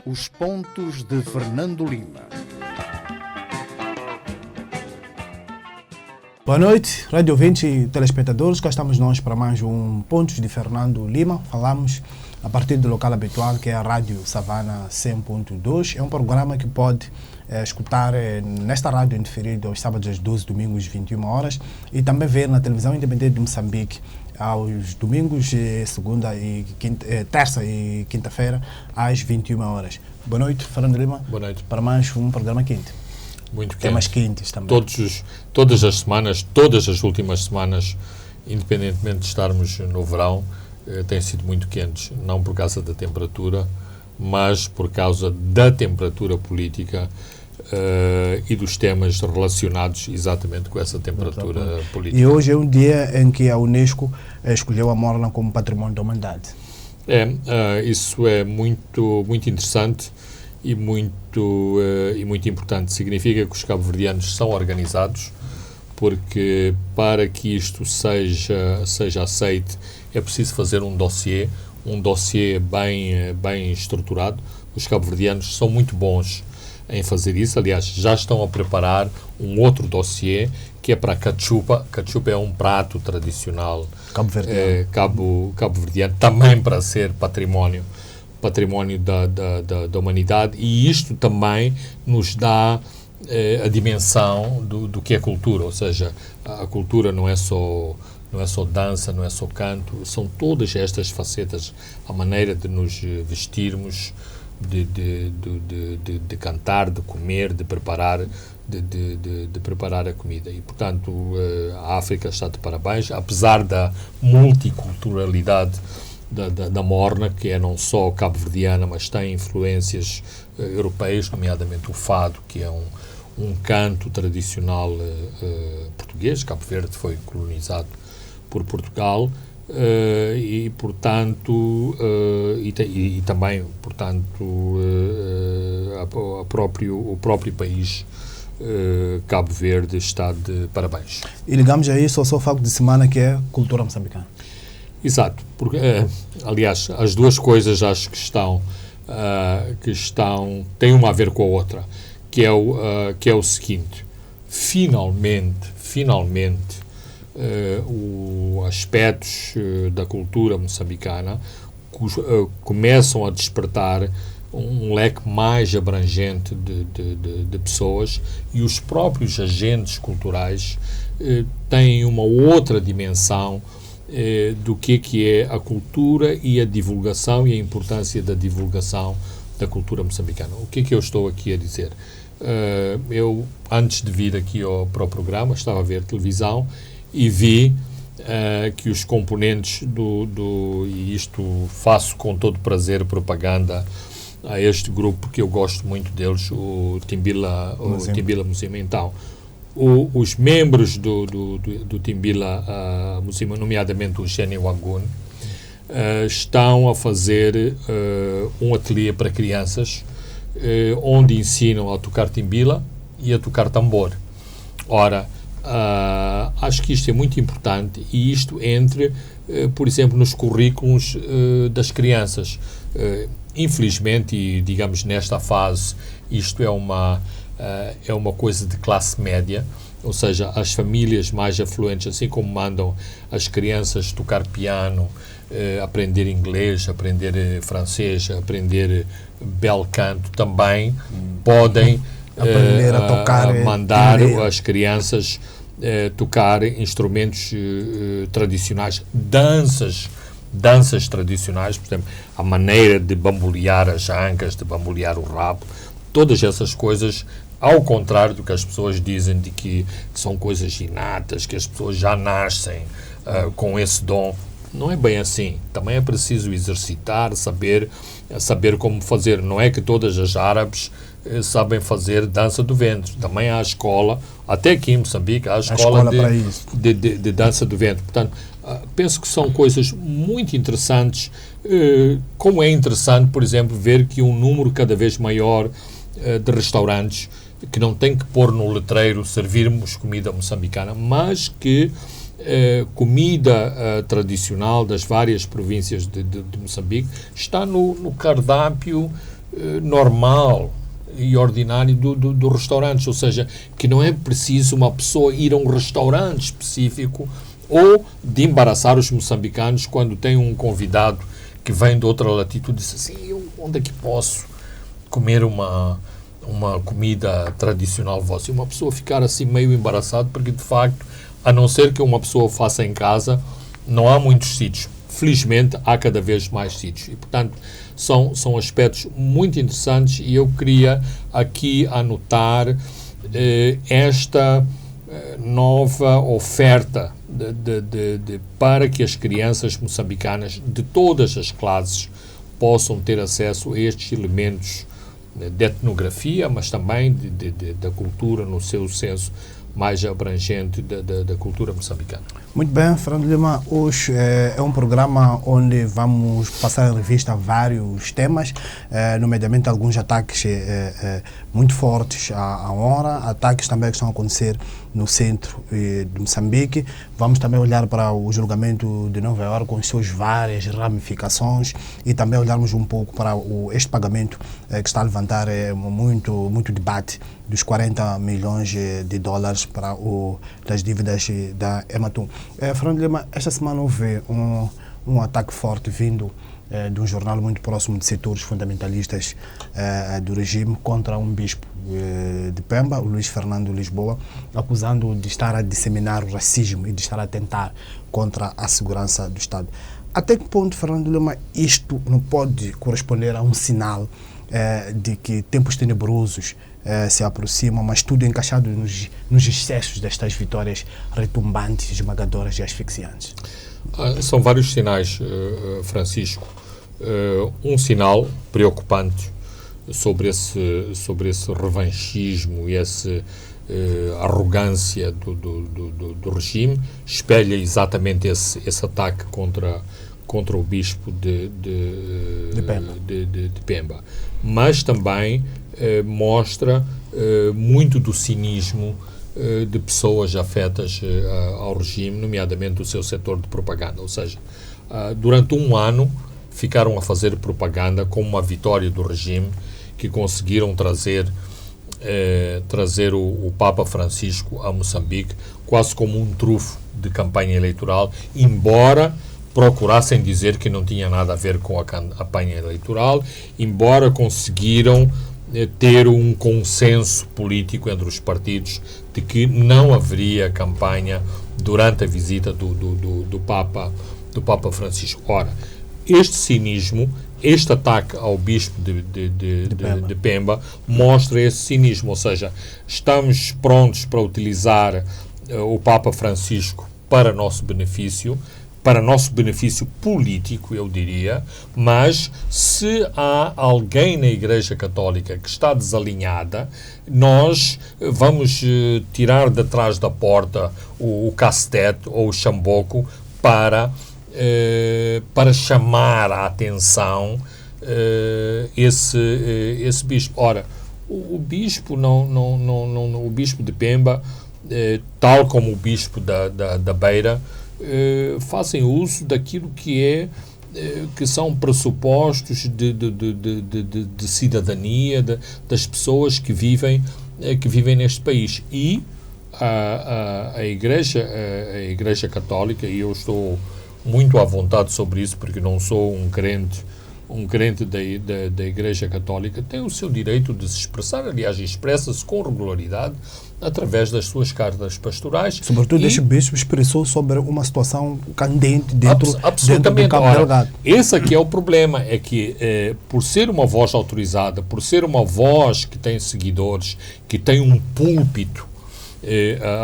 Os pontos de Fernando Lima. Boa noite, rádio ouvintes e telespectadores. Cá estamos nós para mais um Pontos de Fernando Lima. Falamos a partir do local habitual, que é a Rádio Savana 100.2. É um programa que pode escutar nesta rádio indiferido aos sábados às 12, domingos às 21 horas e também ver na televisão independente de Moçambique aos domingos, segunda e terça e quinta-feira às 21 horas. Boa noite, Fernando Lima. Boa noite. Para mais um programa quente. Muito quente. Temas quentes também. Todas as semanas, todas as últimas semanas, independentemente de estarmos no verão, têm sido muito quentes. Não por causa da temperatura, mas por causa da temperatura política e dos temas relacionados exatamente com essa temperatura política. E hoje é um dia em que a Unesco escolheu a Morna como Património da Humanidade. Isso é muito interessante e muito importante. Significa que os cabo-verdianos são organizados, porque para que isto seja aceite é preciso fazer um dossiê bem estruturado. Os cabo-verdianos são muito bons em fazer isso. Aliás, já estão a preparar um outro dossiê que é para a cachupa. Cachupa é um prato tradicional cabo-verdiano, também para ser património da humanidade, e isto também nos dá a dimensão do que é cultura, ou seja, a cultura não é só dança, não é só canto, são todas estas facetas, a maneira de nos vestirmos, de cantar, de comer, de preparar a comida. E, portanto, a África está de parabéns, apesar da multiculturalidade da Morna, que é não só cabo-verdiana, mas tem influências europeias, nomeadamente o fado, que é um canto tradicional português. Cabo Verde foi colonizado por Portugal e, portanto, e também, portanto, o próprio país Cabo Verde está de parabéns. E ligamos a isso ao seu facto de semana, que é cultura moçambicana. Exato, porque, aliás, as duas coisas acho que têm uma a ver com a outra, que é o seguinte: finalmente, os aspectos da cultura moçambicana começam a despertar um leque mais abrangente de pessoas, e os próprios agentes culturais têm uma outra dimensão do que é a cultura e a divulgação e a importância da divulgação da cultura moçambicana. O que é que eu estou aqui a dizer? Eu, antes de vir aqui para o programa, estava a ver televisão e vi que os componentes e isto faço com todo prazer propaganda a este grupo, porque eu gosto muito deles, o Timbila Musima. Então, os membros do Timbila Musima, nomeadamente o Gene Wangun, estão a fazer um ateliê para crianças onde ensinam a tocar timbila e a tocar tambor. Ora, acho que isto é muito importante, e isto entre, por exemplo, nos currículos das crianças. Infelizmente, e digamos nesta fase, isto é uma coisa de classe média, ou seja, as famílias mais afluentes, assim como mandam as crianças tocar piano, aprender inglês, aprender francês, aprender bel canto, também podem aprender a tocar, mandar as crianças tocar instrumentos tradicionais, danças tradicionais, por exemplo, a maneira de bambolear as ancas, de bambolear o rabo, todas essas coisas, ao contrário do que as pessoas dizem de que são coisas inatas, que as pessoas já nascem com esse dom. Não é bem assim. Também é preciso exercitar, saber como fazer. Não é que todas as árabes sabem fazer dança do ventre. Também há a escola, até aqui em Moçambique, há a escola de dança do ventre. Portanto, penso que são coisas muito interessantes, como é interessante, por exemplo, ver que um número cada vez maior de restaurantes que não tem que pôr no letreiro servirmos comida moçambicana, mas que comida tradicional das várias províncias de Moçambique está no cardápio normal e ordinário do restaurante, ou seja, que não é preciso uma pessoa ir a um restaurante específico ou de embaraçar os moçambicanos quando tem um convidado que vem de outra latitude e diz assim, onde é que posso comer uma comida tradicional vossa? E uma pessoa ficar assim meio embaraçada, porque de facto, a não ser que uma pessoa faça em casa, não há muitos sítios. Felizmente, há cada vez mais sítios. E, portanto, são aspectos muito interessantes e eu queria aqui anotar esta nova oferta para que as crianças moçambicanas de todas as classes possam ter acesso a estes elementos de etnografia, mas também da cultura no seu senso mais abrangente da cultura moçambicana. Muito bem, Fernando Lima, hoje é um programa onde vamos passar em revista vários temas, nomeadamente alguns ataques muito fortes à honra, ataques também que estão a acontecer no centro de Moçambique. Vamos também olhar para o julgamento de Nova Iorque com as suas várias ramificações e também olharmos um pouco para este pagamento que está a levantar muito debate dos 40 milhões de dólares para das dívidas da Ematum. Fernando Lima, esta semana houve um ataque forte vindo de um jornal muito próximo de setores fundamentalistas do regime contra um bispo de Pemba, o Luís Fernando Lisboa, acusando-o de estar a disseminar o racismo e de estar a tentar contra a segurança do Estado. Até que ponto, Fernando Lima, isto não pode corresponder a um sinal de que tempos tenebrosos se aproximam, mas tudo encaixado nos excessos destas vitórias retumbantes, esmagadoras e asfixiantes? São vários sinais, Francisco. Um sinal preocupante sobre esse revanchismo e essa arrogância do regime espelha exatamente esse ataque contra o bispo de Pemba. Mas também mostra muito do cinismo de pessoas afetas ao regime, nomeadamente o seu setor de propaganda. Ou seja, durante um ano ficaram a fazer propaganda como uma vitória do regime, que conseguiram trazer o Papa Francisco a Moçambique quase como um trunfo de campanha eleitoral, embora procurassem dizer que não tinha nada a ver com a campanha eleitoral, embora conseguiram ter um consenso político entre os partidos de que não haveria campanha durante a visita do Papa Francisco. Ora, este cinismo, este ataque ao bispo de Pemba mostra esse cinismo, ou seja, estamos prontos para utilizar o Papa Francisco para nosso benefício político, eu diria, mas se há alguém na Igreja Católica que está desalinhada, nós vamos tirar de trás da porta o castete ou o chamboco para chamar a atenção esse bispo. Ora, o bispo o bispo de Pemba, tal como o bispo da Beira, fazem uso daquilo que são pressupostos de cidadania das pessoas que vivem neste país. E a Igreja Católica, e eu estou muito à vontade sobre isso porque não sou um crente da Igreja Católica, tem o seu direito de se expressar, aliás, expressa-se com regularidade através das suas cartas pastorais. Sobretudo, este bispo expressou sobre uma situação candente dentro do Cabo Delgado. Esse aqui é o problema, é que por ser uma voz autorizada, por ser uma voz que tem seguidores, que tem um púlpito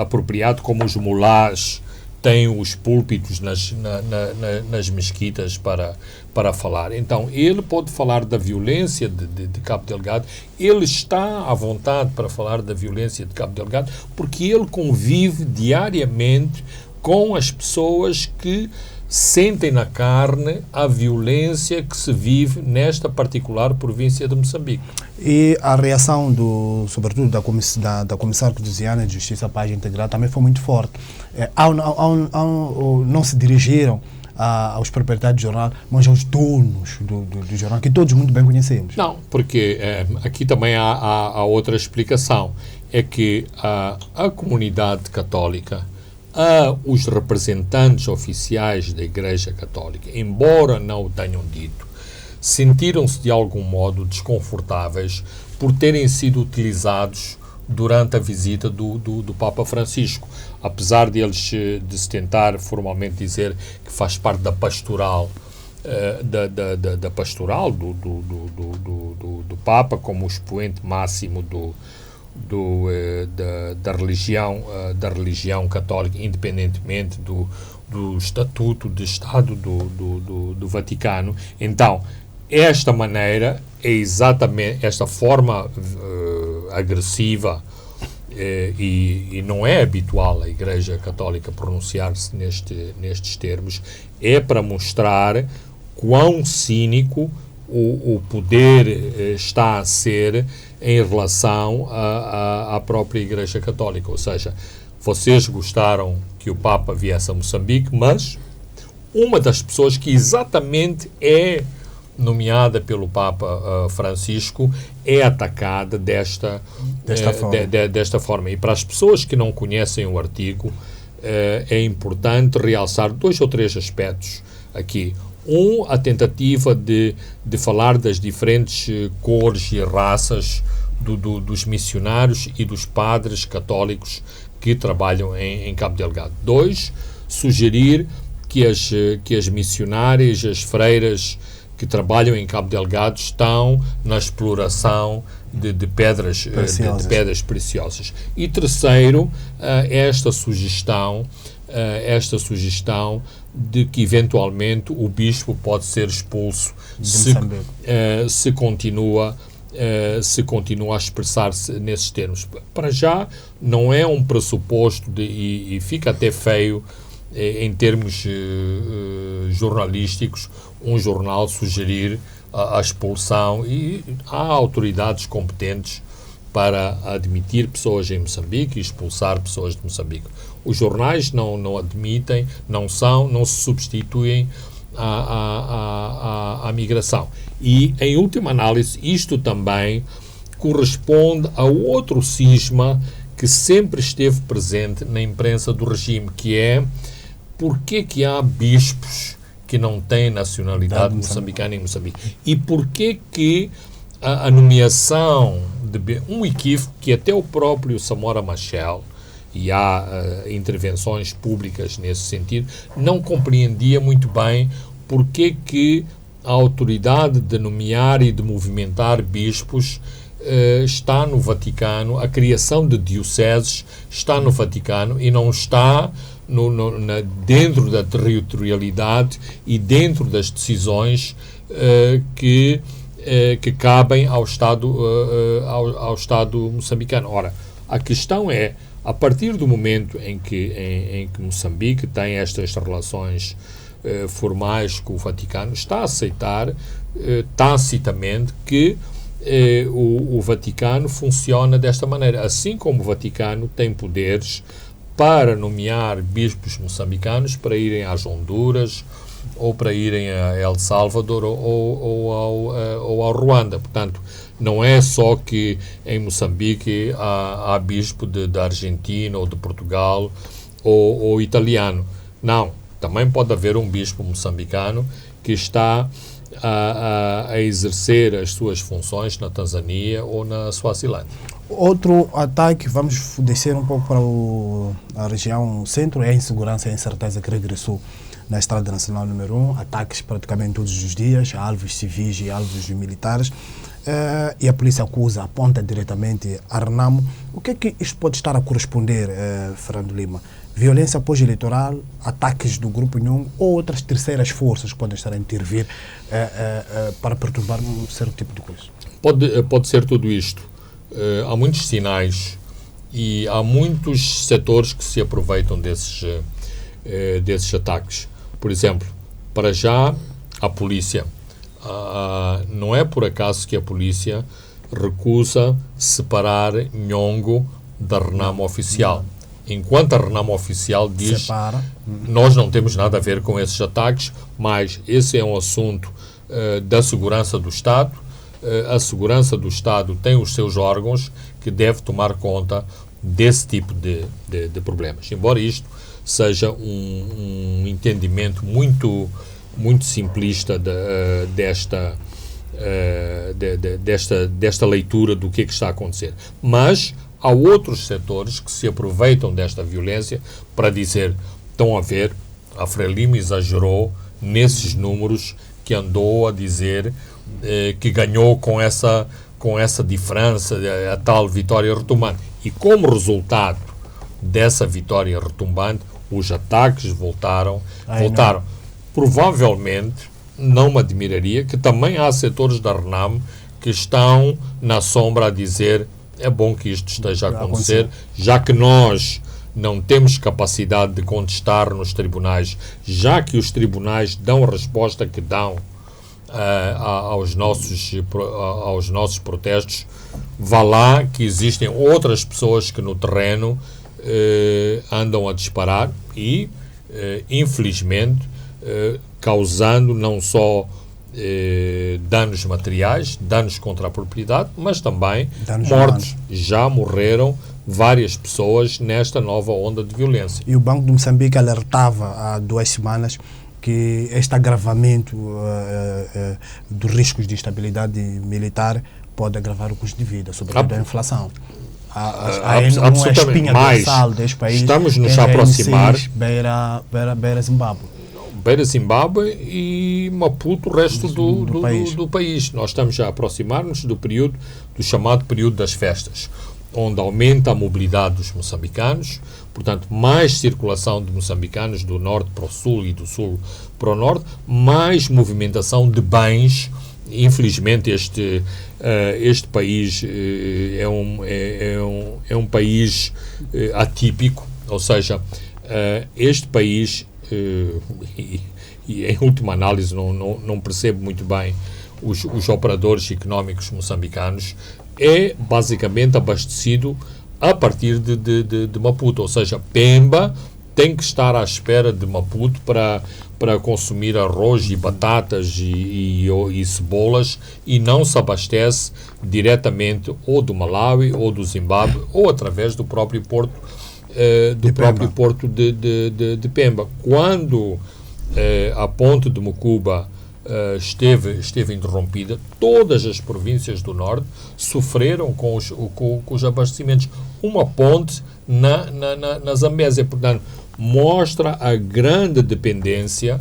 apropriado, como os mulás têm os púlpitos nas mesquitas para falar. Então, ele pode falar da violência de Cabo Delgado, ele está à vontade para falar da violência de Cabo Delgado, porque ele convive diariamente com as pessoas que sentem na carne a violência que se vive nesta particular província de Moçambique. E a reação, sobretudo, da Comissária Cuduziana de Justiça, Paz e Integridade também foi muito forte. Não se dirigiram aos proprietários do jornal, mas aos donos do jornal, que todos muito bem conhecemos. Não, porque aqui também há outra explicação. É que a comunidade católica, os representantes oficiais da Igreja Católica, embora não o tenham dito, sentiram-se de algum modo desconfortáveis por terem sido utilizados durante a visita do Papa Francisco. Apesar de eles de se tentar formalmente dizer que faz parte da pastoral, da pastoral do Papa como o expoente máximo da religião católica, independentemente do estatuto de Estado do Vaticano. Então, esta maneira é exatamente esta forma agressiva, e não é habitual a Igreja Católica pronunciar-se nestes termos, é para mostrar quão cínico o poder está a ser em relação à própria Igreja Católica. Ou seja, vocês gostaram que o Papa viesse a Moçambique, mas uma das pessoas que exatamente é nomeada pelo Papa Francisco é atacada desta forma. E para as pessoas que não conhecem o artigo, é importante realçar 2 ou 3 aspectos aqui. A tentativa de falar das diferentes cores e raças dos missionários e dos padres católicos que trabalham em Cabo Delgado. 2, sugerir que as missionárias, as freiras que trabalham em Cabo Delgado estão na exploração de pedras preciosas. E 3, esta sugestão de que eventualmente o bispo pode ser expulso se continua a expressar-se nesses termos. Para já não é um pressuposto e fica até feio em termos jornalísticos um jornal sugerir a expulsão, e há autoridades competentes para admitir pessoas em Moçambique e expulsar pessoas de Moçambique. Os jornais não admitem, não se substituem à migração. E, em última análise, isto também corresponde a outro cisma que sempre esteve presente na imprensa do regime, que é porquê que há bispos que não têm nacionalidade moçambicana em Moçambique? E porquê que a nomeação de um equívoco que até o próprio Samora Machel, e há intervenções públicas nesse sentido, não compreendia muito bem porquê que a autoridade de nomear e de movimentar bispos está no Vaticano, a criação de dioceses está no Vaticano e não está dentro da territorialidade e dentro das decisões que cabem ao Estado moçambicano. Ora, a questão é, a partir do momento em que Moçambique tem estas relações formais com o Vaticano, está a aceitar tacitamente que o Vaticano funciona desta maneira, assim como o Vaticano tem poderes para nomear bispos moçambicanos para irem às Honduras ou para irem a El Salvador ou ao Ruanda. Portanto, não é só que em Moçambique há bispo da Argentina ou de Portugal ou italiano. Não, também pode haver um bispo moçambicano que está a exercer as suas funções na Tanzânia ou na Suazilândia. Outro ataque, vamos descer um pouco para a região centro, é a insegurança e a incerteza que regressou na Estrada Nacional número 1, ataques praticamente todos os dias, a alvos civis e alvos militares, e a polícia aponta diretamente a Renamo. O que é que isto pode estar a corresponder, Fernando Lima? Violência pós-eleitoral, ataques do Grupo Nhongo ou outras terceiras forças que podem estar a intervir para perturbar um certo tipo de coisa? Pode ser tudo isto. Há muitos sinais e há muitos setores que se aproveitam desses ataques. Por exemplo, para já, a polícia. Não é por acaso que a polícia recusa separar Nhongo da Renamo oficial. enquanto a RENAM oficial diz Separa. nós não temos nada a ver com esses ataques, mas esse é um assunto da segurança do Estado. A segurança do Estado tem os seus órgãos que deve tomar conta desse tipo de problemas. Embora isto seja um entendimento muito simplista desta leitura do que está a acontecer. Mas há outros setores que se aproveitam desta violência para dizer, estão a ver, a Frelimo exagerou nesses números que andou a dizer que ganhou com essa diferença, a tal vitória retumbante. E como resultado dessa vitória retumbante, os ataques voltaram. Provavelmente, não me admiraria que também há setores da RENAM que estão na sombra a dizer é bom que isto esteja a acontecer, já que nós não temos capacidade de contestar nos tribunais, já que os tribunais dão a resposta que dão aos nossos protestos. Vá lá que existem outras pessoas que no terreno andam a disparar e, infelizmente, causando não só danos materiais, danos contra a propriedade, mas também danos mortes. humanos. Já morreram várias pessoas nesta nova onda de violência. E o Banco de Moçambique alertava há 2 semanas que este agravamento dos riscos de instabilidade militar pode agravar o custo de vida, sobretudo a inflação. Há uma espinha dorsal deste país. Estamos nos a aproximar. Beira Zimbábue. Beira Zimbábue e Maputo, o resto do país. Nós estamos a aproximar-nos do chamado período das festas, onde aumenta a mobilidade dos moçambicanos, portanto, mais circulação de moçambicanos do norte para o sul e do sul para o norte, mais movimentação de bens. Infelizmente, este país é um país atípico, ou seja, este país, e em última análise não percebo muito bem os operadores económicos moçambicanos, é basicamente abastecido a partir de Maputo, ou seja, Pemba tem que estar à espera de Maputo para consumir arroz e batatas e cebolas, e não se abastece diretamente ou do Malawi ou do Zimbábue ou através do próprio porto de Pemba. Quando a ponte de Mucuba esteve interrompida, todas as províncias do norte sofreram com os abastecimentos. Uma ponte na Zambésia, portanto, mostra a grande dependência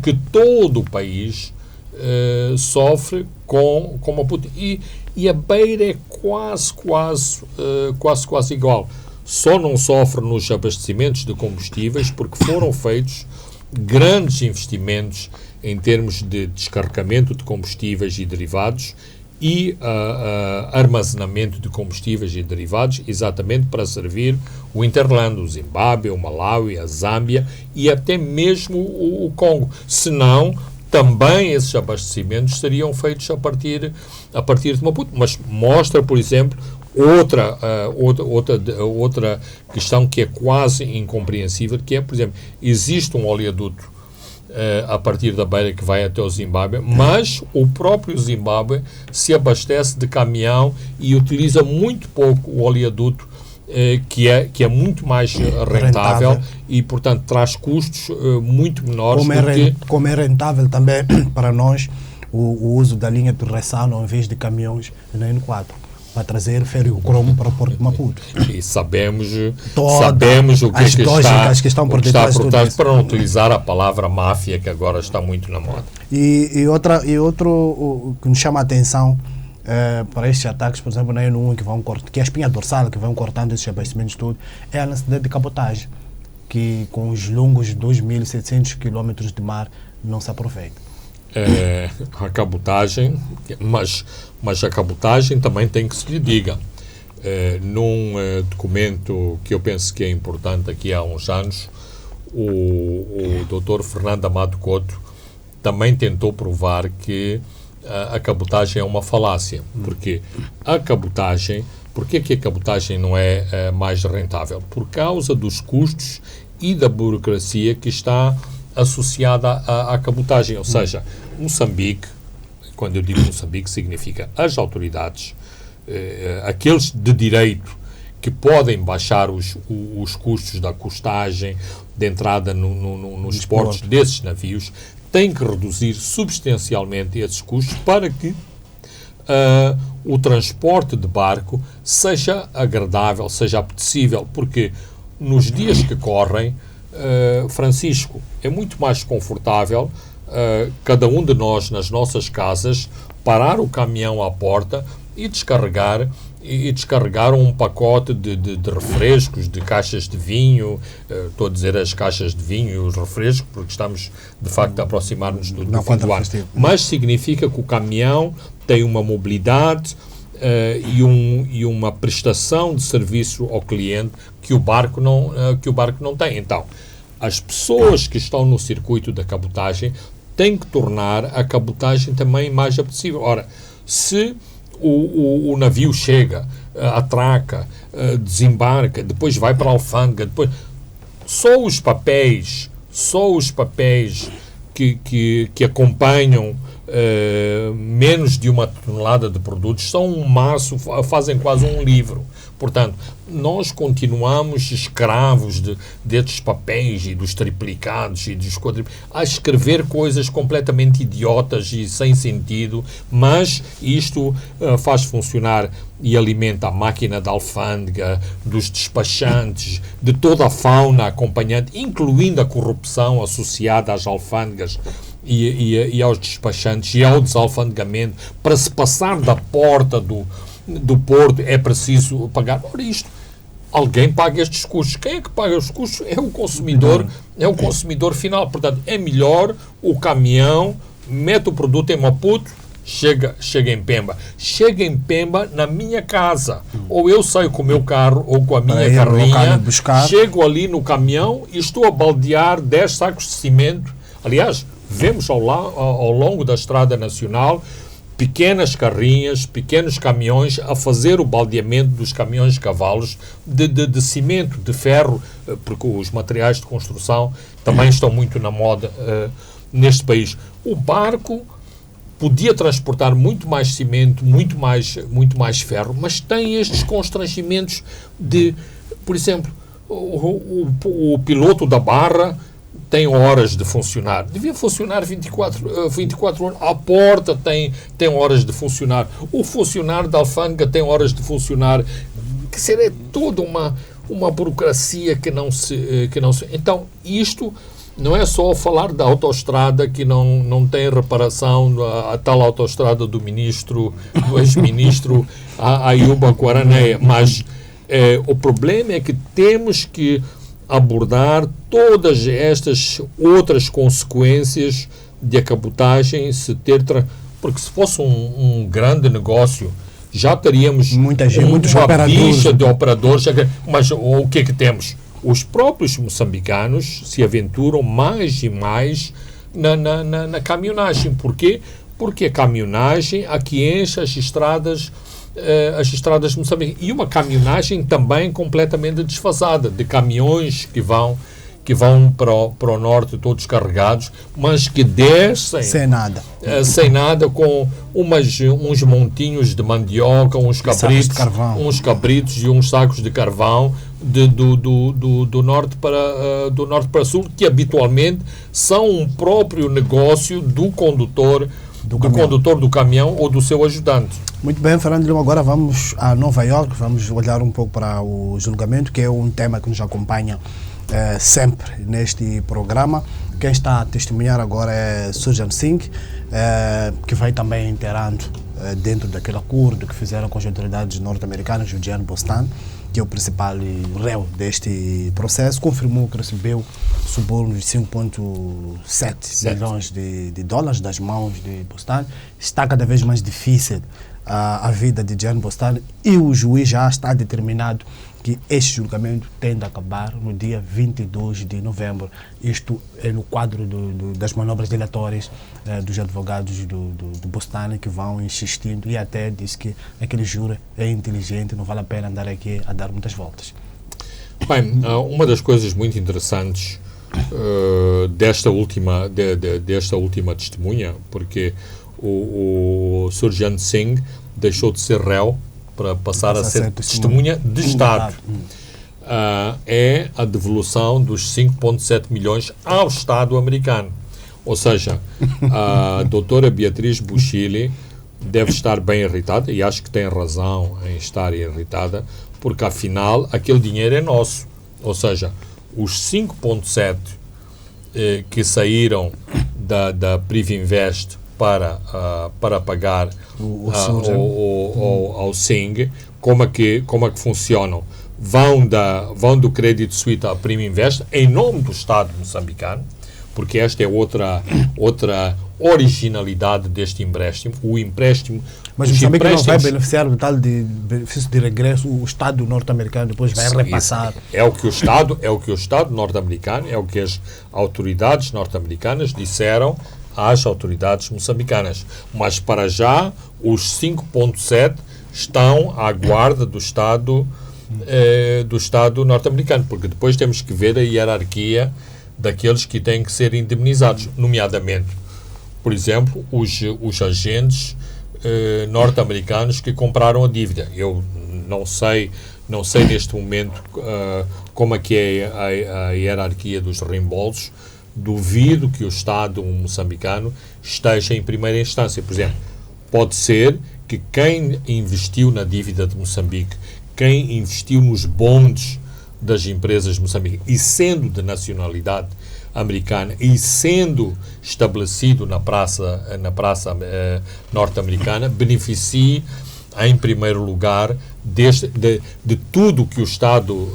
que todo o país sofre com Maputo. E a Beira é quase igual. Só não sofre nos abastecimentos de combustíveis porque foram feitos grandes investimentos em termos de descarregamento de combustíveis e derivados e armazenamento de combustíveis e derivados, exatamente para servir o Interland, o Zimbábue, o Malawi, a Zâmbia e até mesmo o Congo. Senão, também esses abastecimentos seriam feitos a partir de Maputo. Mas mostra, por exemplo, outra questão que é quase incompreensível, que é, por exemplo, existe um oleoduto a partir da Beira que vai até o Zimbábue, mas o próprio Zimbábue se abastece de caminhão e utiliza muito pouco o oleoduto, que é muito mais rentável e, portanto, traz custos muito menores. Como é rentável também para nós o uso da linha de Ressano, em vez de caminhões na N4, para trazer ferro cromo para o Porto de Maputo. E sabemos o que estão por trás, para não utilizar a palavra máfia, que agora está muito na moda. E outro que nos chama a atenção para estes ataques, por exemplo, na N1, que é a espinha dorsal, que vão cortando esses abastecimentos todos, é a necessidade de cabotagem, que com os longos 2.700 km de mar não se aproveita. A cabotagem, mas a cabotagem também tem que se lhe diga. Num documento que eu penso que é importante aqui há uns anos, o Dr. Fernando Amado Couto também tentou provar que a cabotagem é uma falácia, porque a cabotagem Porquê que a cabotagem não é mais rentável? Por causa dos custos e da burocracia que está associada à cabotagem. Ou seja, Moçambique, quando eu digo Moçambique, significa as autoridades, aqueles de direito que podem baixar os custos da custagem, de entrada nos portos desses navios, têm que reduzir substancialmente esses custos para que o transporte de barco seja agradável, seja apetecível, porque nos dias que correm, Francisco, é muito mais confortável cada um de nós nas nossas casas parar o caminhão à porta e descarregar um pacote de refrescos, de caixas de vinho, estou a dizer as caixas de vinho e os refrescos, porque estamos, de facto, a aproximar-nos do fim do ano. Mas significa que o caminhão tem uma mobilidade e uma prestação de serviço ao cliente que o barco não tem. Então, as pessoas que estão no circuito da cabotagem têm que tornar a cabotagem também mais apetecível. Ora, se o navio chega, atraca, desembarca, depois vai para a alfândega, depois só os papéis que acompanham menos de 1 tonelada de produtos são um maço, fazem quase um livro. Portanto, nós continuamos escravos destes papéis e dos triplicados e dos quadriplicados, a escrever coisas completamente idiotas e sem sentido, mas isto faz funcionar e alimenta a máquina da alfândega, dos despachantes, de toda a fauna acompanhante, incluindo a corrupção associada às alfândegas e aos despachantes e ao desalfandegamento. Para se passar da porta do porto é preciso pagar. Ora, isto, alguém paga estes custos. Quem é que paga os custos? É o consumidor final. Portanto, é melhor o caminhão mete o produto em Maputo, chega em Pemba. Chega em Pemba na minha casa. Ou eu saio com o meu carro ou com a minha carrinha, chego ali no caminhão e estou a baldear 10 sacos de cimento. Aliás, vemos ao longo da Estrada Nacional pequenas carrinhas, pequenos caminhões a fazer o baldeamento dos caminhões de cavalos de cimento, de ferro, porque os materiais de construção também estão muito na moda neste país. O barco podia transportar muito mais cimento, muito mais ferro, mas tem estes constrangimentos de, por exemplo, o piloto da barra tem horas de funcionar. Devia funcionar 24 horas. A porta tem horas de funcionar. O funcionário da alfândega tem horas de funcionar. Que seria toda uma burocracia que não se... Então, isto não é só falar da autoestrada que não tem reparação, a tal autoestrada do ex-ministro Ayuba Guaraneia, mas o problema é que temos que abordar todas estas outras consequências de a cabotagem porque se fosse um grande negócio já teríamos muitos bicha de operadores, mas o que é que temos? Os próprios moçambicanos se aventuram mais e mais na caminhonagem. Porquê? Porque a caminhonagem aqui enche as estradas de Moçambique. E uma caminhonagem também completamente desfasada, de caminhões que vão para o norte todos carregados, mas que descem sem nada, com uns montinhos de mandioca, uns cabritos e uns sacos de carvão do norte para sul, que habitualmente são um próprio negócio do condutor do caminhão ou do seu ajudante. Muito bem, Fernando Lima, agora vamos a Nova York, vamos olhar um pouco para o julgamento, que é um tema que nos acompanha sempre neste programa. Quem está a testemunhar agora é Surjan Singh, que vai também inteirando dentro daquele acordo que fizeram com as autoridades norte-americanas. Julian Bostan, que é o principal réu deste processo, confirmou que recebeu subornos de 5,7 milhões de dólares das mãos de Bostan. Está cada vez mais difícil a vida de Julian Bostan e o juiz já está determinado que este julgamento tende a acabar no dia 22 de novembro. Isto é no quadro das manobras dilatórias dos advogados do Bostane, que vão insistindo, e até diz que aquele júri é inteligente, não vale a pena andar aqui a dar muitas voltas. Bem, uma das coisas muito interessantes desta última testemunha, porque o Surjant Singh deixou de ser réu para passar a ser testemunha de Estado. É a devolução dos 5,7 milhões ao Estado americano. Ou seja, a doutora Beatriz Buchili deve estar bem irritada, e acho que tem razão em estar irritada, porque afinal aquele dinheiro é nosso. Ou seja, os 5,7 que saíram da Privinvest para pagar ao Singh, como é que funcionam? Vão do Credit Suisse à Priminvest em nome do Estado moçambicano, porque esta é outra originalidade deste empréstimo. O empréstimo... Mas Moçambique não vai beneficiar do tal de benefício de regresso, o Estado norte-americano depois vai repassar. É o que o Estado norte-americano, é o que as autoridades norte-americanas disseram às autoridades moçambicanas. Mas para já os 5,7 estão à guarda do Estado norte-americano, porque depois temos que ver a hierarquia daqueles que têm que ser indemnizados, nomeadamente, por exemplo, os agentes norte-americanos que compraram a dívida. Eu não sei neste momento como é que é a hierarquia dos reembolsos. Duvido que o Estado moçambicano esteja em primeira instância. Por exemplo, pode ser que quem investiu na dívida de Moçambique, quem investiu nos bonds das empresas moçambicanas e sendo de nacionalidade americana e sendo estabelecido na praça norte-americana, beneficie em primeiro lugar de tudo que o Estado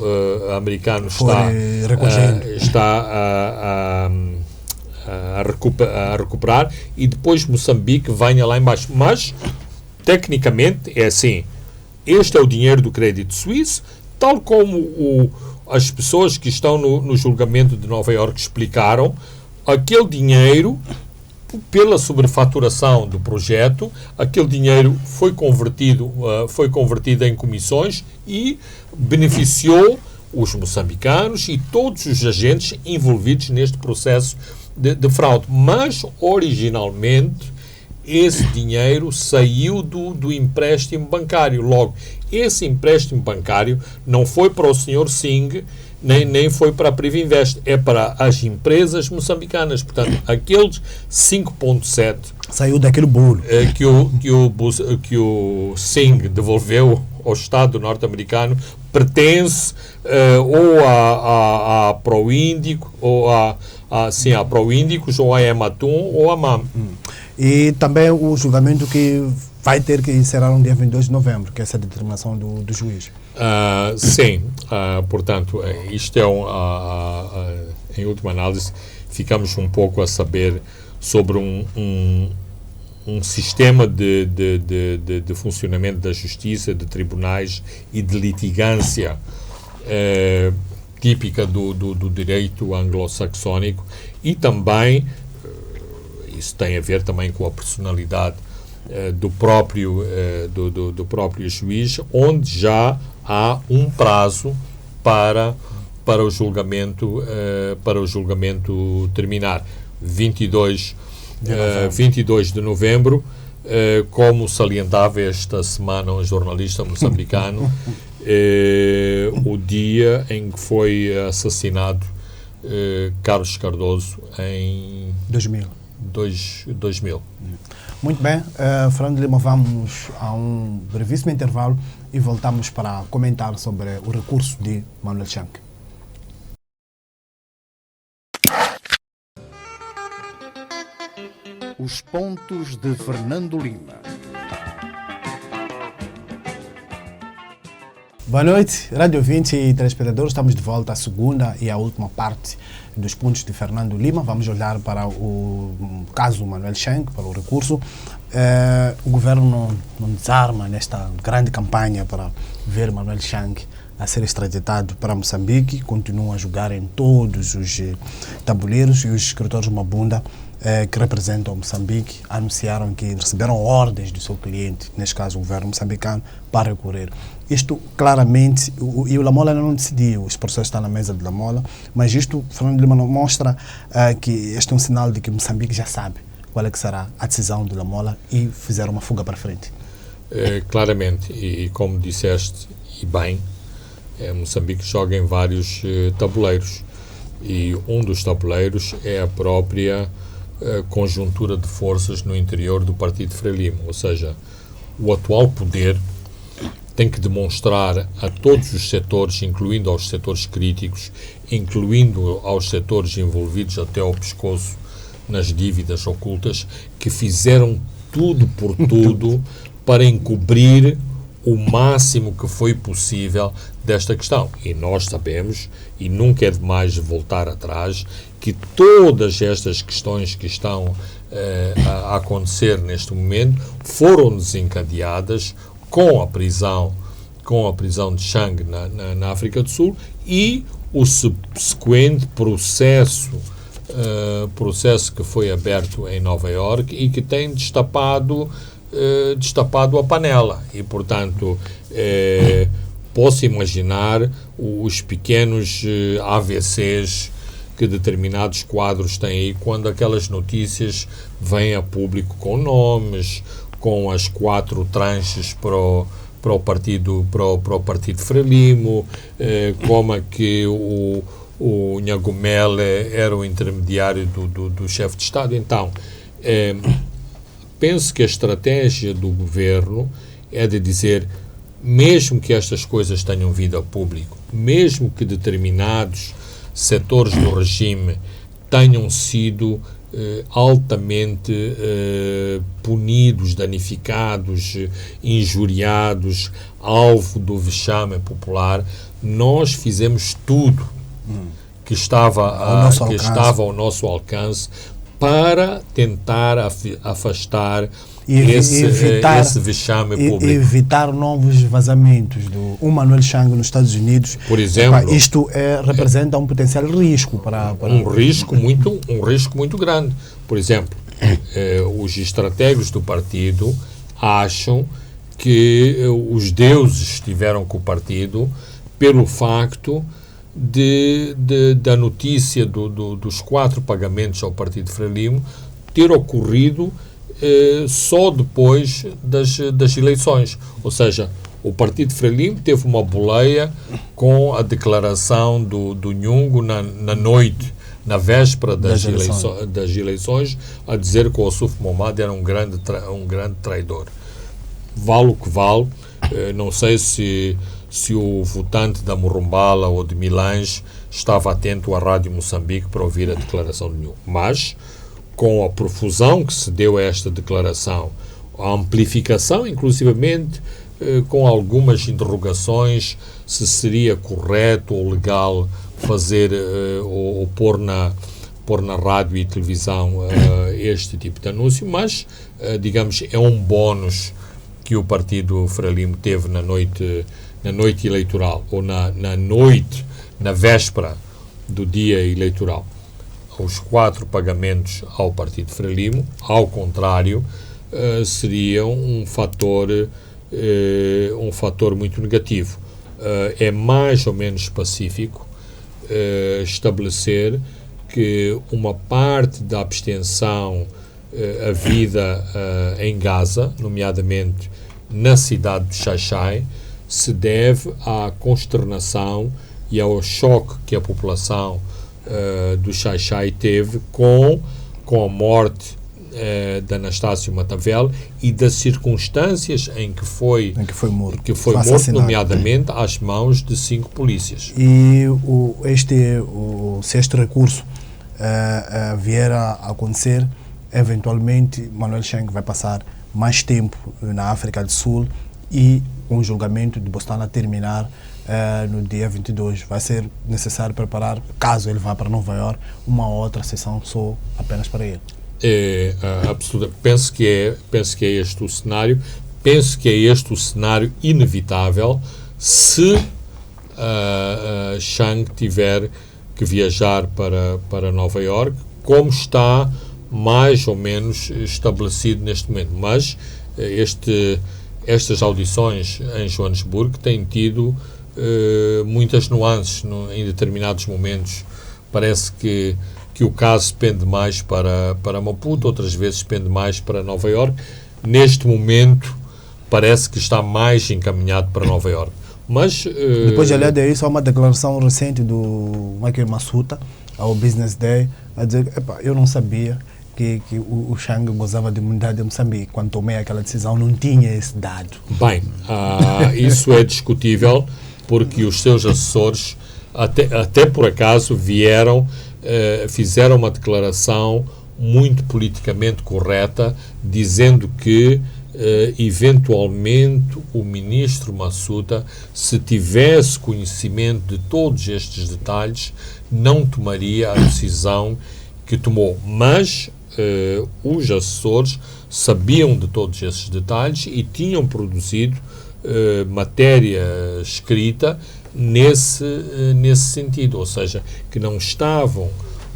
americano está a recuperar, e depois Moçambique venha lá embaixo. Mas, tecnicamente, é assim. Este é o dinheiro do Credit Suisse, tal como as pessoas que estão no julgamento de Nova Iorque explicaram. Aquele dinheiro, pela sobrefaturação do projeto, aquele dinheiro foi convertido em comissões e beneficiou os moçambicanos e todos os agentes envolvidos neste processo de fraude. Mas, originalmente, esse dinheiro saiu do empréstimo bancário. Logo, esse empréstimo bancário não foi para o Sr. Singh, nem foi para a Privinvest, é para as empresas moçambicanas. Portanto, aqueles 5,7 saiu daquele bolo que o Singh devolveu ao Estado norte-americano pertence ou à Proíndico, ou à Proíndicos, ou à Ematum, ou à MAM. E também o julgamento que vai ter que encerrar no dia 22 de novembro, que é essa determinação do juiz. Sim, portanto, isto é em última análise, ficamos um pouco a saber sobre um sistema de funcionamento da justiça, de tribunais e de litigância típica do direito anglo-saxónico, e também isso tem a ver também com a personalidade do próprio juiz, onde já há um prazo para o julgamento terminar. 22 de novembro, como salientava esta semana um jornalista moçambicano, o dia em que foi assassinado Carlos Cardoso em 2000. Muito bem, Fernando Lima, vamos a um brevíssimo intervalo e voltamos para comentar sobre o recurso de Manuel Chang. Os pontos de Fernando Lima. Boa noite, Rádio 20 e telespectadores. Estamos de volta à segunda e à última parte dos pontos de Fernando Lima. Vamos olhar para o caso Manuel Chang, para o recurso. O governo não desarma nesta grande campanha para ver Manuel Chang a ser extraditado para Moçambique, continua a jogar em todos os tabuleiros, e os escritores Mabunda, que representam Moçambique, anunciaram que receberam ordens do seu cliente, neste caso o governo moçambicano, para recorrer. Isto claramente, e o Lamola ainda não decidiu, os processos estão na mesa de Lamola, mas isto, Fernando Lima, mostra que este é um sinal de que Moçambique já sabe qual é que será a decisão de Lamola e fizeram uma fuga para frente. Claramente, e como disseste, e bem, Moçambique joga em vários tabuleiros, e um dos tabuleiros é a própria conjuntura de forças no interior do Partido Frelimo, ou seja, o atual poder tem que demonstrar a todos os setores, incluindo aos setores críticos, incluindo aos setores envolvidos até ao pescoço nas dívidas ocultas, que fizeram tudo por tudo para encobrir o máximo que foi possível desta questão. E nós sabemos, e nunca é demais voltar atrás, que todas estas questões que estão a acontecer neste momento foram desencadeadas com a prisão de Chang na África do Sul e o subsequente processo que foi aberto em Nova Iorque e que tem destapado a panela. E, portanto, posso imaginar os pequenos AVCs que determinados quadros têm aí quando aquelas notícias vêm a público com nomes, com as 4 tranches para o partido Frelimo, como é que o Nhagumele era o intermediário do chefe de Estado. Então, penso que a estratégia do governo é de dizer, mesmo que estas coisas tenham vindo a público, mesmo que determinados setores do regime tenham sido altamente punidos, danificados, injuriados, alvo do vexame popular, nós fizemos tudo que estava ao nosso alcance para tentar afastar esse vexame público. Evitar novos vazamentos do Manuel Chang nos Estados Unidos. Por exemplo, isto representa um potencial risco para um risco muito grande. Por exemplo, os estrategos do partido acham que os deuses estiveram com o partido pelo facto da notícia dos 4 pagamentos ao Partido Frelimo ter ocorrido só depois das eleições. Ou seja, o Partido Frelimo teve uma boleia com a declaração do Nhungo na noite, na véspera das eleições, a dizer que o Ossuf Momad era um grande traidor. Vale o que vale. Não sei se o votante da Morumbala ou de Milange estava atento à Rádio Moçambique para ouvir a declaração de Nhungo. Mas, com a profusão que se deu a esta declaração, a amplificação, inclusivamente, com algumas interrogações se seria correto ou legal fazer ou pôr na rádio e televisão este tipo de anúncio, mas, digamos, é um bónus que o Partido Frelimo teve na noite eleitoral, ou na véspera do dia eleitoral. Os 4 pagamentos ao Partido Frelimo, ao contrário, seriam um fator muito negativo. É mais ou menos pacífico estabelecer que uma parte da abstenção havida em Gaza, nomeadamente na cidade de Xai-Xai, se deve à consternação e ao choque que a população do Xai-Xai teve com a morte de Anastácio Matavel e das circunstâncias em que foi morto, nomeadamente às mãos de 5 polícias. E se este recurso vier a acontecer, eventualmente Manuel Chang vai passar mais tempo na África do Sul e com o julgamento de Bostana terminar no dia 22. Vai ser necessário preparar, caso ele vá para Nova Iorque, uma outra sessão só apenas para ele. Absolutamente. Penso que é este o cenário. Penso que é este o cenário inevitável se Chang tiver que viajar para Nova Iorque, como está mais ou menos estabelecido neste momento. Mas estas audições em Joanesburgo têm tido muitas nuances em determinados momentos. Parece que o caso pende mais para Maputo, outras vezes pende mais para Nova Iorque. Neste momento, parece que está mais encaminhado para Nova Iorque. Mas, depois de aliado a isso, há uma declaração recente do Michael Massuta ao Business Day, a dizer que eu não sabia que o Chang gozava de imunidade de Moçambique. Quando tomei aquela decisão, não tinha esse dado. Bem, isso é discutível, porque os seus assessores, até por acaso, fizeram uma declaração muito politicamente correta, dizendo que eventualmente o ministro Massuta, se tivesse conhecimento de todos estes detalhes, não tomaria a decisão que tomou. Mas os assessores sabiam de todos esses detalhes e tinham produzido matéria escrita nesse sentido, ou seja, que não estavam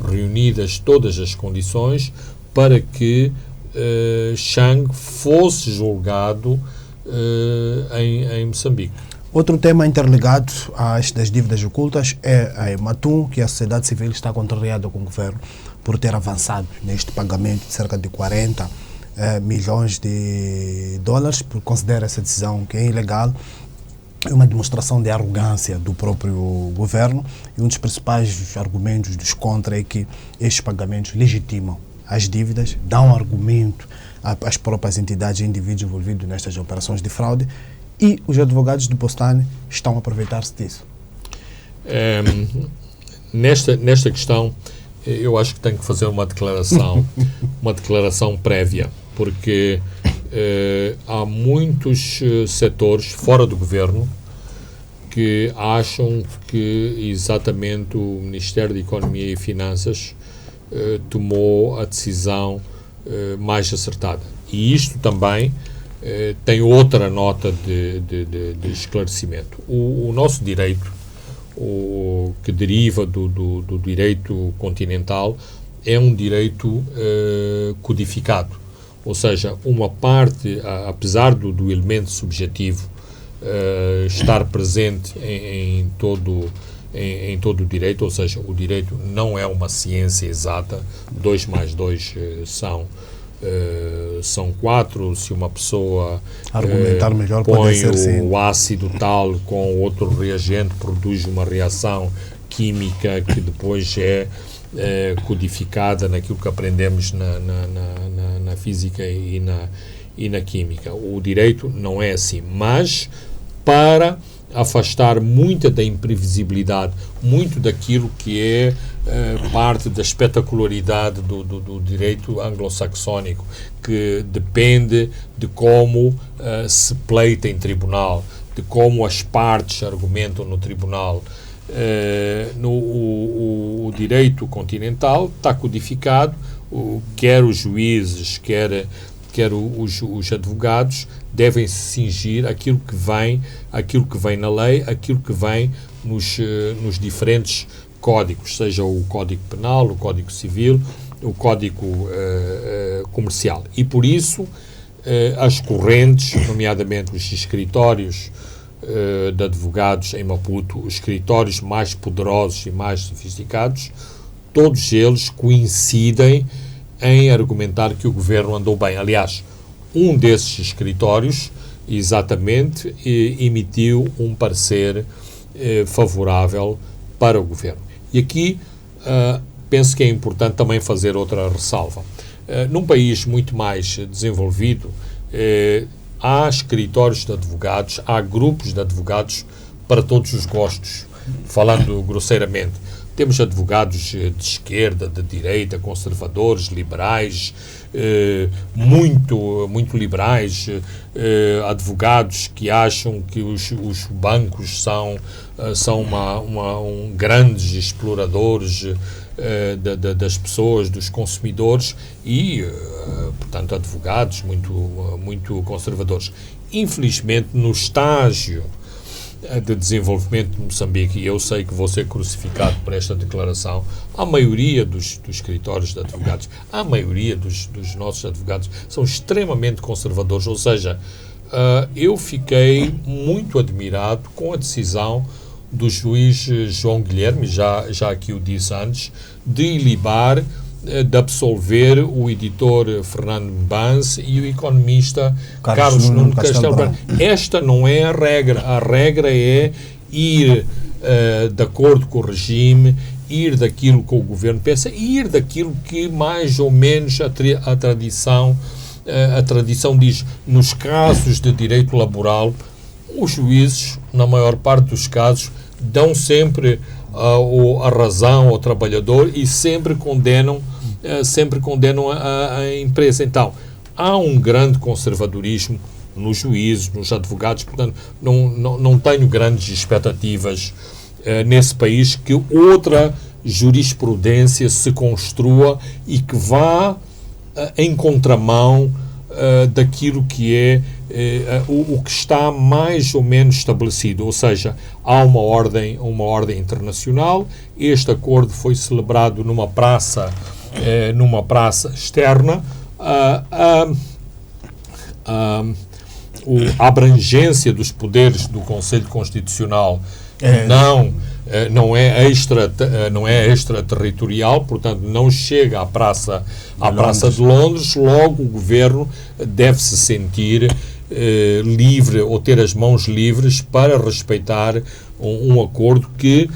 reunidas todas as condições para que Chang fosse julgado em Moçambique. Outro tema interligado a estas dívidas ocultas é a Ematum, que a sociedade civil está contrariada com o governo por ter avançado neste pagamento de cerca de 40 milhões de dólares, porque considera essa decisão que é ilegal. É uma demonstração de arrogância do próprio governo, e um dos principais argumentos dos contra é que estes pagamentos legitimam as dívidas, dão argumento às próprias entidades e indivíduos envolvidos nestas operações de fraude, e os advogados do Postane estão a aproveitar-se disso. Nesta questão, eu acho que tenho que fazer uma declaração prévia, porque há muitos setores fora do governo que acham que exatamente o Ministério da Economia e Finanças tomou a decisão mais acertada. E isto também tem outra nota de esclarecimento. O nosso direito, que deriva do direito continental, é um direito codificado. Ou seja, uma parte, apesar do elemento subjetivo estar presente em todo o direito, ou seja, o direito não é uma ciência exata, 2 mais 2 são 4, se uma pessoa argumentar melhor, põe pode ser sim. O ácido tal com outro reagente, produz uma reação química que depois é codificada naquilo que aprendemos na física e na química. O direito não é assim, mas para afastar muita da imprevisibilidade, muito daquilo que é parte da espetacularidade do direito anglo-saxónico, que depende de como se pleita em tribunal, de como as partes argumentam no tribunal. O direito continental está codificado, quer os juízes, quer os advogados devem se cingir aquilo que vem na lei, aquilo que vem nos diferentes códigos, seja o Código Penal, o Código Civil, o Código Comercial. E por isso as correntes, nomeadamente os escritórios de advogados em Maputo, os escritórios mais poderosos e mais sofisticados, todos eles coincidem em argumentar que o governo andou bem. Aliás, um desses escritórios, exatamente, emitiu um parecer favorável para o governo. E aqui penso que é importante também fazer outra ressalva. Num país muito mais desenvolvido, há escritórios de advogados, há grupos de advogados para todos os gostos, falando grosseiramente. Temos advogados de esquerda, de direita, conservadores, liberais, muito liberais, advogados que acham que os bancos são grandes exploradores das pessoas, dos consumidores e, portanto, advogados muito conservadores. Infelizmente, no estágio de Desenvolvimento de Moçambique, e eu sei que vou ser crucificado por esta declaração, a maioria dos escritórios de advogados, a maioria dos nossos advogados são extremamente conservadores, ou seja, eu fiquei muito admirado com a decisão do juiz João Guilherme, já aqui o disse antes, de ilibar, de absolver o editor Fernando Mbans e o economista Carlos Nuno Castelo Branco. Esta não é a regra é ir de acordo com o regime, ir daquilo que o governo pensa, ir daquilo que mais ou menos a tradição diz. Nos casos de direito laboral, os juízes, na maior parte dos casos, dão sempre a razão ao trabalhador e sempre condenam a empresa. Então, há um grande conservadorismo nos juízes, nos advogados, portanto, não tenho grandes expectativas nesse país que outra jurisprudência se construa e que vá em contramão daquilo que é o que está mais ou menos estabelecido, ou seja, há uma ordem internacional. Este acordo foi celebrado numa praça externa. A abrangência dos poderes do Conselho Constitucional não é extraterritorial, portanto não chega à praça de Londres. Logo o governo deve se sentir livre ou ter as mãos livres para respeitar um acordo que,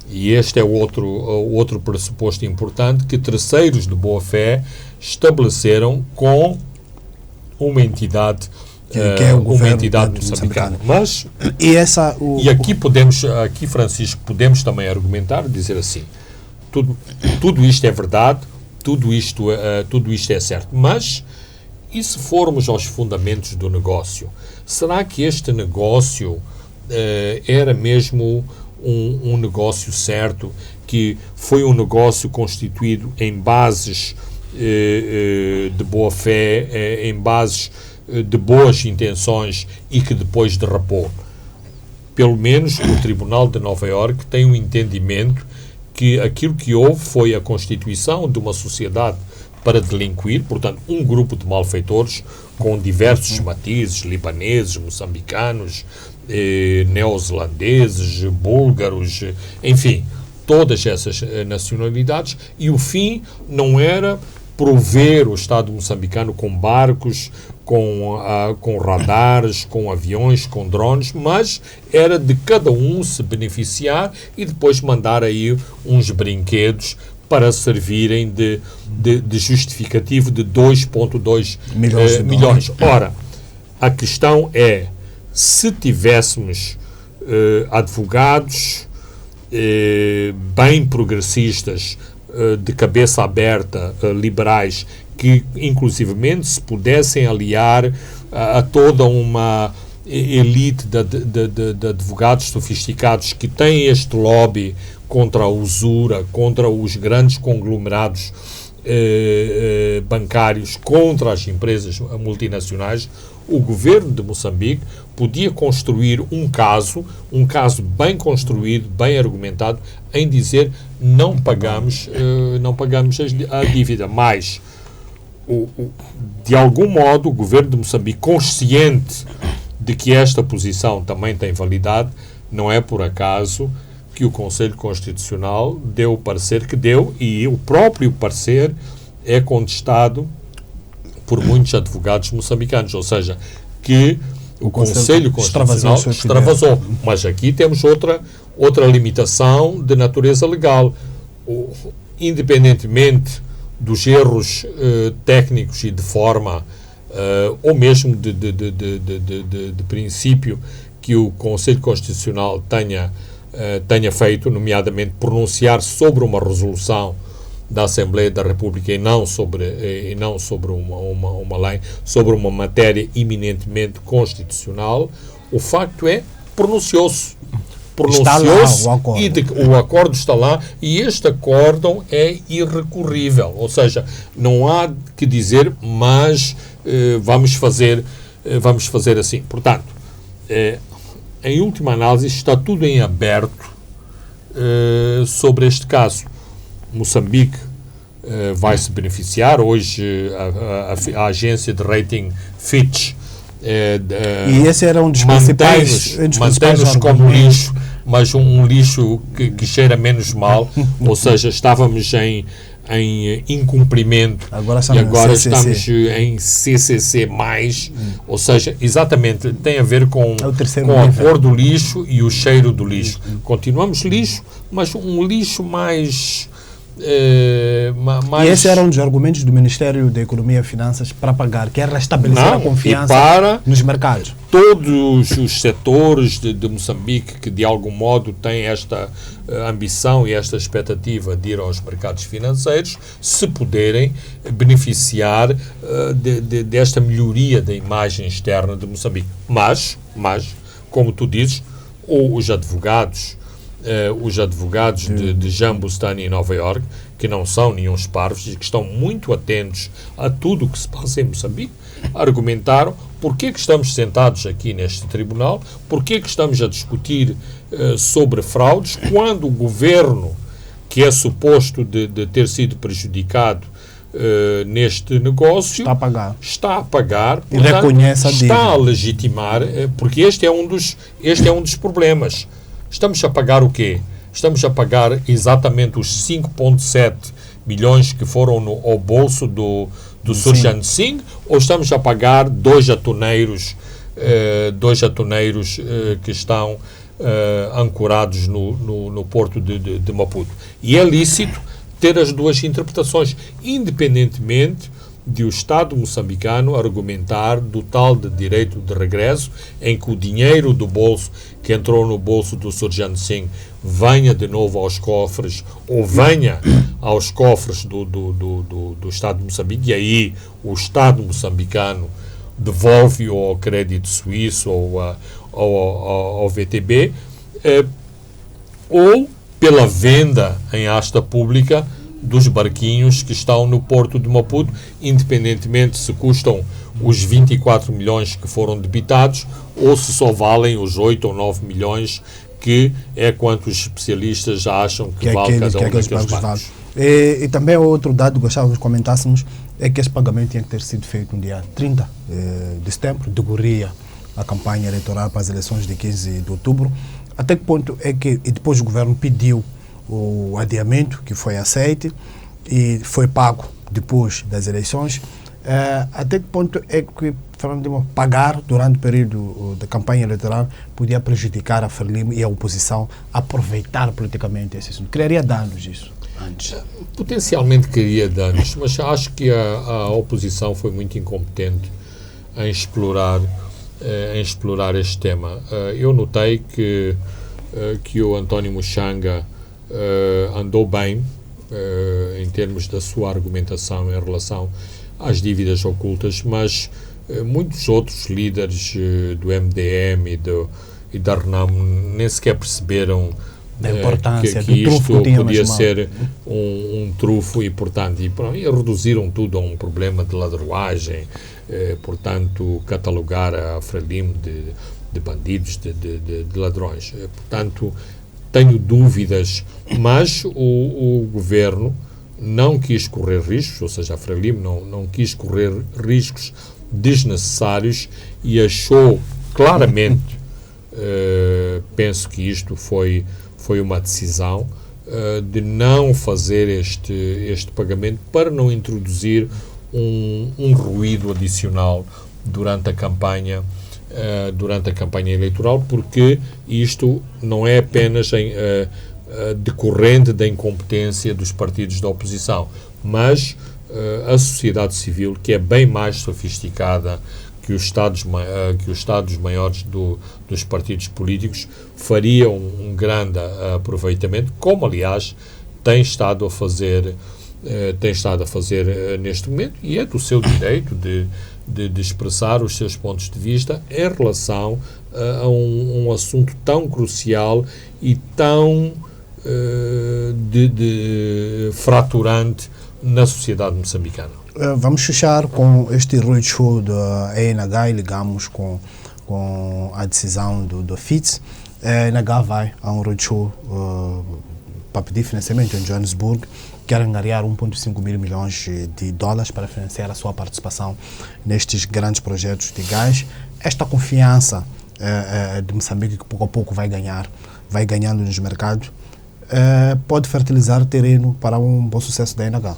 e este é outro pressuposto importante, que terceiros de boa-fé estabeleceram com uma entidade que é o uma entidade moçambicana. Mas, e aqui, Francisco, podemos também argumentar, dizer assim, tudo isto é verdade, tudo isto é certo, mas e se formos aos fundamentos do negócio? Será que este negócio era mesmo um negócio certo, que foi um negócio constituído em bases de boa-fé, em bases de boas intenções e que depois derrapou? Pelo menos o Tribunal de Nova Iorque tem um entendimento que aquilo que houve foi a constituição de uma sociedade para delinquir, portanto, um grupo de malfeitores com diversos matizes, libaneses, moçambicanos, neozelandeses, búlgaros, enfim, todas essas nacionalidades, e o fim não era prover o Estado moçambicano com barcos, com radares, com aviões, com drones, mas era de cada um se beneficiar e depois mandar aí uns brinquedos para servirem de justificativo de 2,2 milhões. Ora, a questão é, se tivéssemos advogados bem progressistas, de cabeça aberta, liberais, que inclusivamente se pudessem aliar a toda uma elite de advogados sofisticados que têm este lobby contra a usura, contra os grandes conglomerados bancários, contra as empresas multinacionais, o governo de Moçambique podia construir um caso bem construído, bem argumentado, em dizer não pagamos a dívida, mas de algum modo o governo de Moçambique, consciente de que esta posição também tem validade, não é por acaso que o Conselho Constitucional deu o parecer que deu, e o próprio parecer é contestado por muitos advogados moçambicanos, ou seja, que o Conselho Constitucional extravasou. Mas aqui temos outra limitação de natureza legal. Independentemente dos erros técnicos e de forma, ou mesmo de princípio, que o Conselho Constitucional tenha feito, nomeadamente pronunciar sobre uma resolução da Assembleia da República e não sobre uma lei, sobre uma matéria eminentemente constitucional, o facto é, pronunciou-se e o acordo está lá, e este acordo é irrecorrível, ou seja, não há que dizer, mas vamos fazer assim. Portanto, em última análise, está tudo em aberto sobre este caso. Moçambique vai se beneficiar. Hoje a agência de rating Fitch e esse era um dos principais mantém-nos como lixo, mas um lixo que cheira menos mal, ou seja, estávamos em incumprimento e agora estamos em CCC+, ou seja, exatamente, tem a ver com a cor do lixo e o cheiro do lixo. Continuamos lixo, mas um lixo mais... E esse era um dos argumentos do Ministério da Economia e Finanças para pagar, que é restabelecer a confiança nos mercados. Todos os setores de Moçambique que de algum modo têm esta ambição e esta expectativa de ir aos mercados financeiros, se puderem beneficiar desta melhoria da imagem externa de Moçambique. Mas, como tu dizes, os advogados de Jambustani em Nova Iorque, que não são nenhum parvos e que estão muito atentos a tudo o que se passa em Moçambique, argumentaram porque que estamos sentados aqui neste tribunal, porque que estamos a discutir sobre fraudes, quando o governo, que é suposto de ter sido prejudicado neste negócio, está a pagar e portanto, reconhece a dívida. Está a legitimar, porque este é um dos problemas. Estamos a pagar o quê? Estamos a pagar exatamente os 5,7 milhões que foram ao bolso do Surjan Singh, ou estamos a pagar dois atuneiros que estão ancorados no porto de Maputo? E é lícito ter as duas interpretações, independentemente de o Estado moçambicano argumentar do tal de direito de regresso, em que o dinheiro do bolso que entrou no bolso do Surjan Singh venha de novo aos cofres, ou venha aos cofres do Estado de Moçambique, e aí o Estado moçambicano devolve-o ao crédito suíço ou ao VTB, ou pela venda em asta pública dos barquinhos que estão no porto de Maputo, independentemente se custam os 24 milhões que foram debitados ou se só valem os 8 ou 9 milhões que é quanto os especialistas já acham que vale cada um daqueles barcos. E também outro dado que gostava que comentássemos é que esse pagamento tinha que ter sido feito no dia 30 de setembro, decorria a campanha eleitoral para as eleições de 15 de outubro. Até que ponto é que depois o governo pediu o adiamento, que foi aceito e foi pago depois das eleições? Até que ponto é que pagar durante o período da campanha eleitoral podia prejudicar a Frelimo e a oposição aproveitar politicamente esse assunto? Criaria danos isso antes? Potencialmente criaria danos, mas acho que a oposição foi muito incompetente em explorar este tema. Eu notei que o António Muxanga andou bem em termos da sua argumentação em relação às dívidas ocultas, mas muitos outros líderes do MDM e da RENAM nem sequer perceberam da importância que isto podia ser um trufo e, portanto, e reduziram tudo a um problema de ladruagem, portanto, catalogar a Frelimo de bandidos, de ladrões. Portanto, tenho dúvidas, mas o governo não quis correr riscos, ou seja, a Frelimo não quis correr riscos desnecessários e achou claramente, penso que isto foi uma decisão de não fazer este pagamento para não introduzir um ruído adicional durante a campanha eleitoral, porque isto não é apenas decorrente da incompetência dos partidos da oposição, mas a sociedade civil, que é bem mais sofisticada que os Estados maiores dos partidos políticos, faria um grande aproveitamento, como aliás tem estado a fazer neste momento, e é do seu direito de expressar os seus pontos de vista em relação a um assunto tão crucial e tão fraturante na sociedade moçambicana. Vamos fechar com este roadshow da ENH e ligamos com com a decisão do FITS. A NH vai a um roadshow para pedir financiamento em Johannesburg, quer angariar 1,5 mil milhões de dólares para financiar a sua participação nestes grandes projetos de gás. Esta confiança de Moçambique, que pouco a pouco vai ganhando nos mercados, pode fertilizar terreno para um bom sucesso da NH.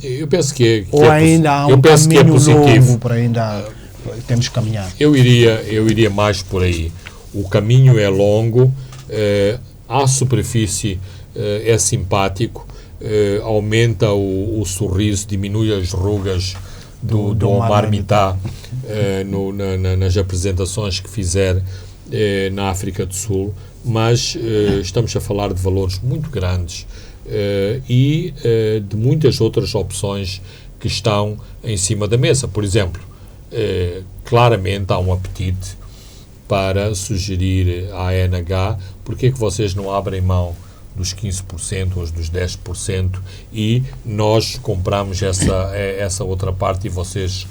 Eu penso que ou ainda há um caminho longo para ainda temos que caminhar? Eu iria mais por aí. O caminho é longo, à superfície é simpático, aumenta o sorriso, diminui as rugas do Omar Mitá nas apresentações que fizer na África do Sul, mas estamos a falar de valores muito grandes e de muitas outras opções que estão em cima da mesa. Por exemplo, claramente há um apetite para sugerir à NH porque é que vocês não abrem mão dos 15% ou dos 10% e nós compramos essa outra parte e vocês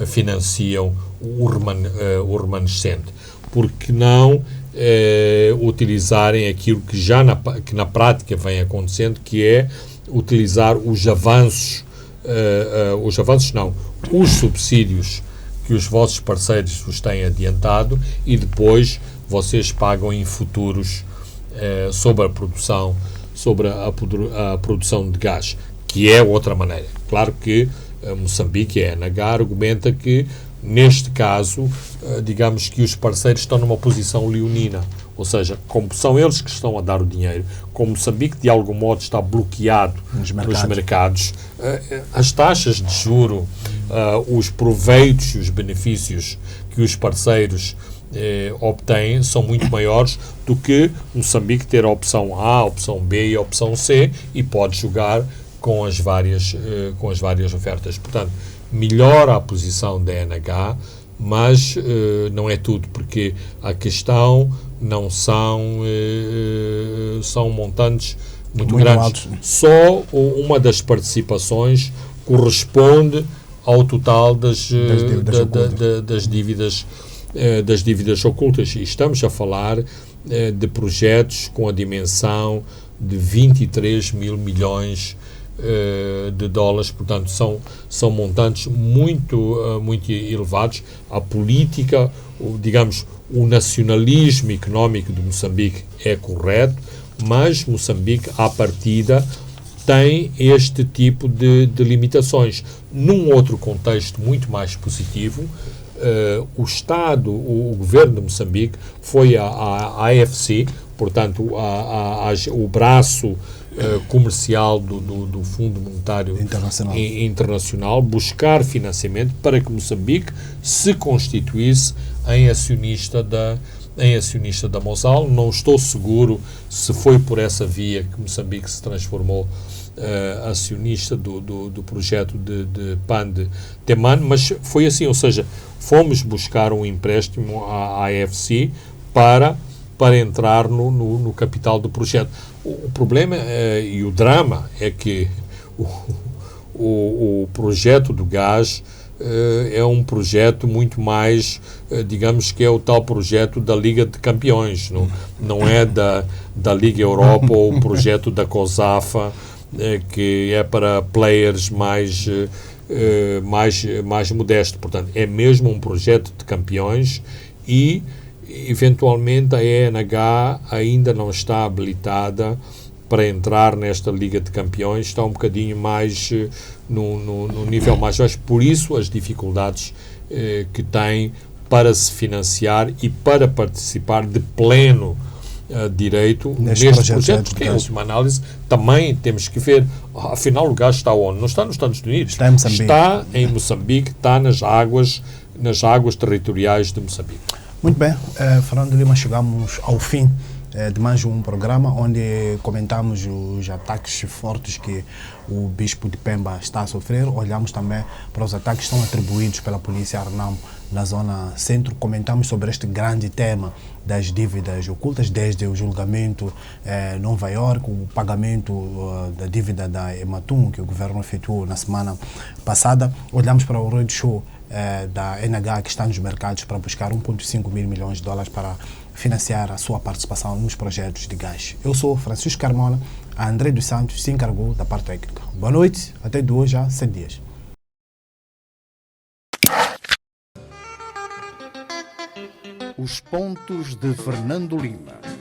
financiam o remanescente. Porque não utilizarem aquilo que na prática vem acontecendo, que é utilizar os subsídios que os vossos parceiros vos têm adiantado e depois vocês pagam em futuros sobre a produção de gás, que é outra maneira. Claro que Moçambique, a NH, argumenta que, neste caso, digamos que os parceiros estão numa posição leonina, ou seja, como são eles que estão a dar o dinheiro, como Moçambique, de algum modo, está bloqueado nos mercados, as taxas de juro, os proveitos e os benefícios que os parceiros obtêm são muito maiores do que Moçambique ter a opção A, a opção B e a opção C e pode jogar com as várias ofertas. Portanto, melhora a posição da NH, mas não é tudo, porque a questão não são montantes muito grandes. Altos. Só uma das participações corresponde ao total das dívidas ocultas. E estamos a falar de projetos com a dimensão de 23 mil milhões de dólares, portanto são montantes muito elevados. A política, o nacionalismo económico de Moçambique é correto, mas Moçambique, à partida, tem este tipo de limitações. Num outro contexto muito mais positivo, o Estado, o governo de Moçambique foi à AFC, portanto o braço comercial do Fundo Monetário Internacional, buscar financiamento para que Moçambique se constituísse em acionista da Mosal. Não estou seguro se foi por essa via que Moçambique se transformou acionista do projeto de PAN de Teman, mas foi assim, ou seja, fomos buscar um empréstimo à AFC para entrar no capital do projeto. O problema e o drama é que o projeto do gás é um projeto muito mais, digamos que é o tal projeto da Liga de Campeões, não é da Liga Europa ou o projeto da COSAFA, que é para players mais modesto. Portanto, é mesmo um projeto de campeões e, eventualmente, a ENH ainda não está habilitada para entrar nesta Liga de Campeões, está um bocadinho mais no nível mais baixo. Por isso, as dificuldades que tem para se financiar e para participar de pleno direito neste projeto, porque, em última análise, também temos que ver, afinal, o gás está onde? Não está nos Estados Unidos, está em Moçambique, está nas águas territoriais de Moçambique. Muito bem, Fernando Lima, chegamos ao fim de mais um programa onde comentamos os ataques fortes que o Bispo de Pemba está a sofrer. Olhamos também para os ataques que são atribuídos pela polícia Arnam na zona centro. Comentamos sobre este grande tema das dívidas ocultas, desde o julgamento em Nova Iorque, o pagamento da dívida da Ematum, que o governo efetuou na semana passada. Olhamos para o roadshow da NH que está nos mercados para buscar 1,5 mil milhões de dólares para financiar a sua participação nos projetos de gás. Eu sou Francisco Carmona, a André dos Santos se encarregou da parte técnica. Boa noite, até de hoje a 7 dias. Os pontos de Fernando Lima.